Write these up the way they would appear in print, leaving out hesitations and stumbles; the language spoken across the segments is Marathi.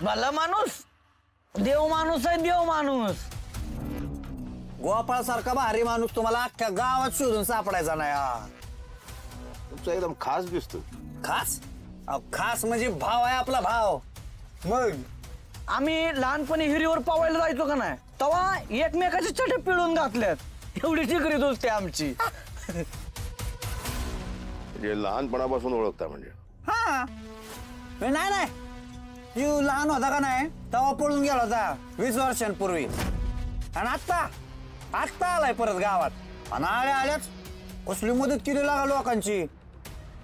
भला माणूस देव माणूस आहे, देव माणूस. गोपाळ सारखा भारी माणूस तुम्हाला अख्ख्या गावात शोधून सापडायचा नाही. तुमचा एकदम खास दिसतो. खास? खास म्हणजे भाव आहे आपला भाव. मग आम्ही लहानपणी हिरीवर पावायला जायचो का नाही, तेव्हा एकमेकाचे चटे पिळून घातल्यात. एवढी जिगरी दोस्ती आमची. म्हणजे लहानपणापासून ओळखता म्हणजे. हा नाही नाही, तू लहान होता का नाही तेव्हा पळून गेला होता 20 वर्षांपूर्वी. आणि आत्ता आलाय परत गावात. आणि आल्याच कसली मदत केली लागा लोकांची.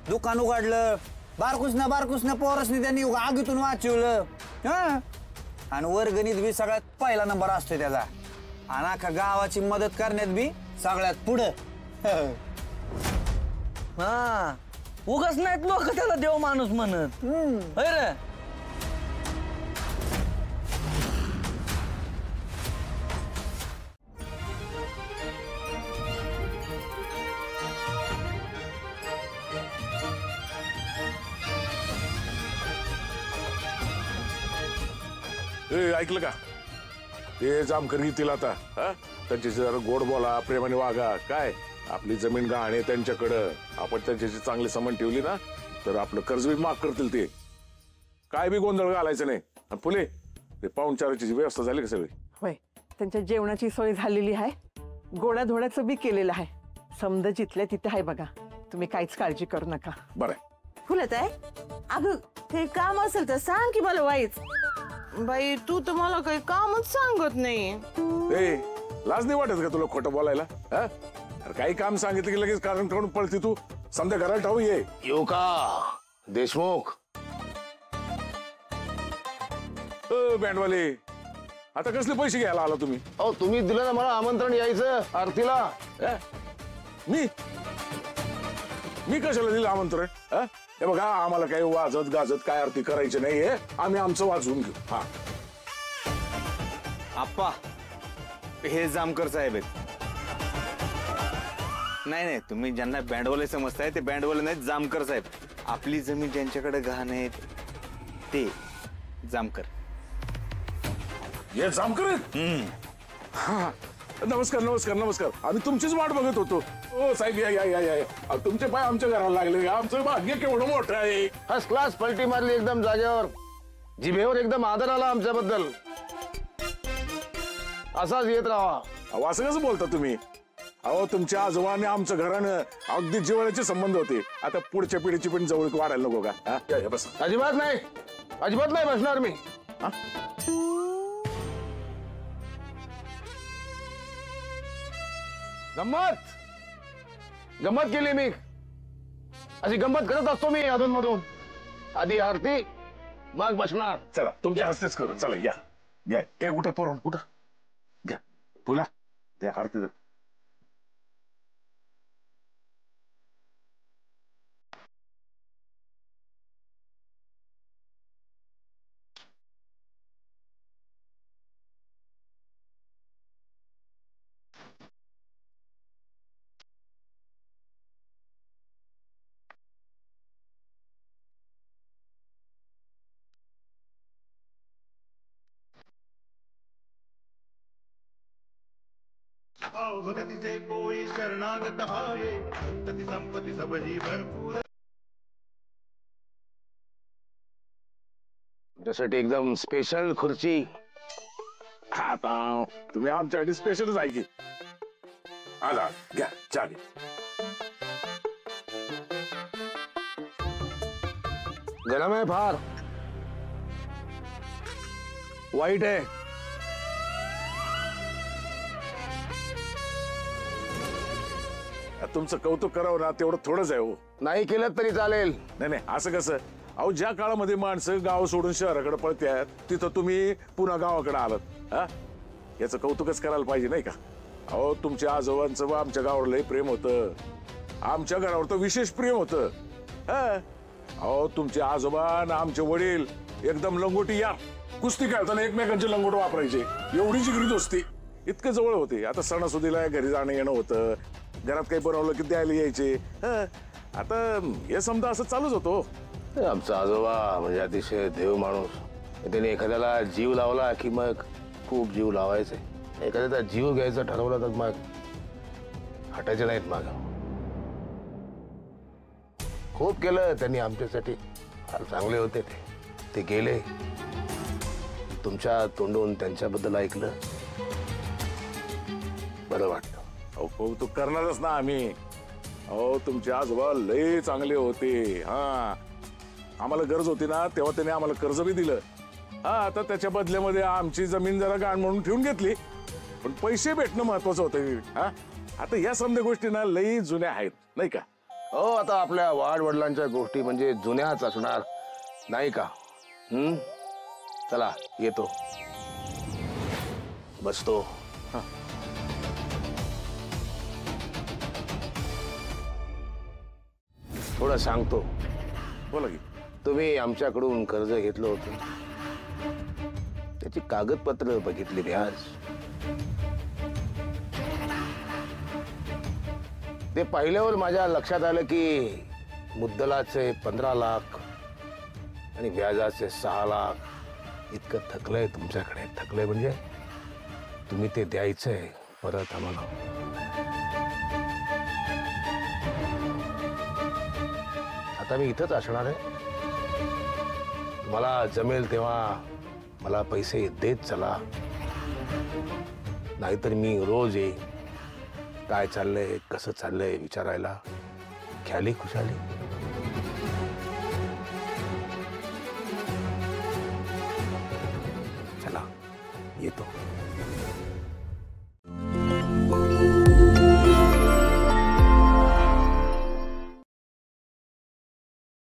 दुकान उघडलं, बारकुसना पोरसनी त्यांनी आगीतून वाचवलं. हा आणि वर्गणीत बी सगळ्यात पहिला नंबर असतो त्याचा. आणि अख्खा गावाची मदत करण्यात बी सगळ्यात पुढं. हा उगाच नाहीत लोक त्याला देव माणूस म्हणत. होय रे. ऐकलं का? ते जामकर घेतील आता. त्यांच्याशी जरा गोड बोला, प्रेमाने वागा. काय आपली जमीन गहाण त्यांच्याकडं, आपण त्यांच्याशी चांगले संबंध ठेवली ना तर आपलं कर्ज बी माफ करतील ते. काय बी गोंधळ घालायचं नाही. फुले ते पाहुणचाराची व्यवस्था झाली का सगळी? होय, त्यांच्या जेवणाची सोय झालेली आहे. गोड्या धोड्याचं बी केलेलं आहे. समजा जिथल्या तिथे आहे बघा. तुम्ही काहीच काळजी करू नका. बरं फुलत आहे. अगं ते काम असेल तर सांग की मला वाईच. बाई तू तर मला काही कामच सांगत नाही. लाज नाही वाटत का तुला खोटं बोलायला? अरे काही काम सांगितलं की लगेच कारण करून पळती तू. समजा घरात ठाऊ ये. येऊ का देशमुख? बँडवाले आता कसले पैसे घ्यायला आला तुम्ही? अहो तुम्ही दिलं ना मला आमंत्रण यायचं आरतीला. मी कशाला दिलं आमंत्रण? हे बघा आम्हाला काही वाजत गाजत काय आरती करायची नाहीये. आम्ही आमचं वाजवून घेऊ. हा आप्पा हे जामकर साहेब आहेत. नाही तुम्ही ज्यांना बँडवाले समजताय ते बँडवाले नाहीत, जामकर साहेब. आपली जमीन ज्यांच्याकडे गहाण आहेत ते जामकर. हे जामकर? हा नमस्कार नमस्कार नमस्कार. आम्ही तुमचीच वाट बघत होतो. ओ साहेब या या या या. तुमचे पाय आमच्या घराला लागले. आमचं भाग्य केवढं मोठं आहे. फर्स्ट क्लास पलटी मारली एकदम जागेवर. जिभेवर एकदम आदर आला आमच्याबद्दल. असाच येत राहा. असं कसं बोलता तुम्ही? अहो तुमच्या आजोबा आणि आमचं घरानं अगदी जिव्हाळ्याचे संबंध होते. आता पुढच्या पिढीची पण जवळ वाढायला नको का? बस. अजिबात नाही, अजिबात नाही बसणार मी. गंमत केली मी. अशी गंमत करत असतो मी अधून मधून. आधी आरती मग बसणार. चला तुमच्या हस्तेच करू. चला या या. ए कुठं पोरण कुठं घ्या तुला त्या आरती. भगतीचे कोळी शरणागत आहे, तती संपत्ती सबही भरपूर. त्यासाठी एकदम स्पेशल खुर्ची. आता तुम्ही आमच्यासाठी स्पेशलच आहे की. आला घ्या चहा घ्या. गरम आहे फार. वाईट आहे. तुमचं कौतुक करावं ना तेवढं थोडंच आहे. हो नाही केलं तरी चालेल. नाही नाही असं कसं? अहो ज्या काळामध्ये माणसं गाव सोडून शहराकडे पळतात तिथं तुम्ही पुन्हा गावाकडे आलात. याचं कौतुकच करायला पाहिजे नाही का? अहो तुमच्या आजोबांचं व आमच्या गावावर लय प्रेम होतं. आमच्या घरावर तर विशेष प्रेम होतं. अहो तुमचे आजोबा आणि आमचे वडील एकदम लंगोटी या कुस्ती खेळताना एकमेकांचे लंगोट वापरायचे. एवढी जिगरी दोस्ती. इतकं जवळ होते. आता सणासुदीला घरी जाणं येणं होतं. घरात काही बनवलं की द्यायला यायचे. आता हे समजा असं चालूच होतो. आमचा आजोबा म्हणजे अतिशय देव माणूस. त्याने एखाद्याला जीव लावला की मग खूप जीव लावायचे, एखाद्याचा जीव घ्यायचा ठरवला तर मग हटायचे नाहीत माग. खूप केलं त्यांनी आमच्यासाठी, फार चांगले होते ते गेले. तुमच्या तोंडून त्यांच्याबद्दल ऐकलं, बरं वाटतं. अहो कौतुक करणारच ना आम्ही. अहो तुमचे आजोबा लय चांगले होते. हा आम्हाला गरज होती ना तेव्हा त्याने आम्हाला कर्ज बी दिलं. हा आता त्याच्या बदल्यामध्ये आमची जमीन जरा गाण म्हणून ठेवून घेतली, पण पैसे भेटणं महत्वाचं होतं. हा आता या समध्या गोष्टी ना लई जुन्या आहेत नाही का. हो आता आपल्या वाडवडिलांच्या गोष्टी म्हणजे जुन्याच असणार नाही का. चला येतो, बसतो. थोडं सांगतो. बोला की. तुम्ही आमच्याकडून कर्ज घेतलं होतं, त्याची कागदपत्र बघितली मी आज. ते पाहिल्यावर माझ्या लक्षात आलं की मुद्दलाचे 15 लाख आणि व्याजाचे 6 लाख इतकं थकलंय तुमच्याकडे. थकलंय म्हणजे तुम्ही ते द्यायचंय परत आम्हाला. आता मी इथंच असणार आहे. मला जमेल तेव्हा मला पैसे देत चला, नाहीतर मी रोज येईन काय चाललंय कसं चाललंय विचारायला. ख्याली खुशाली. चला येतो.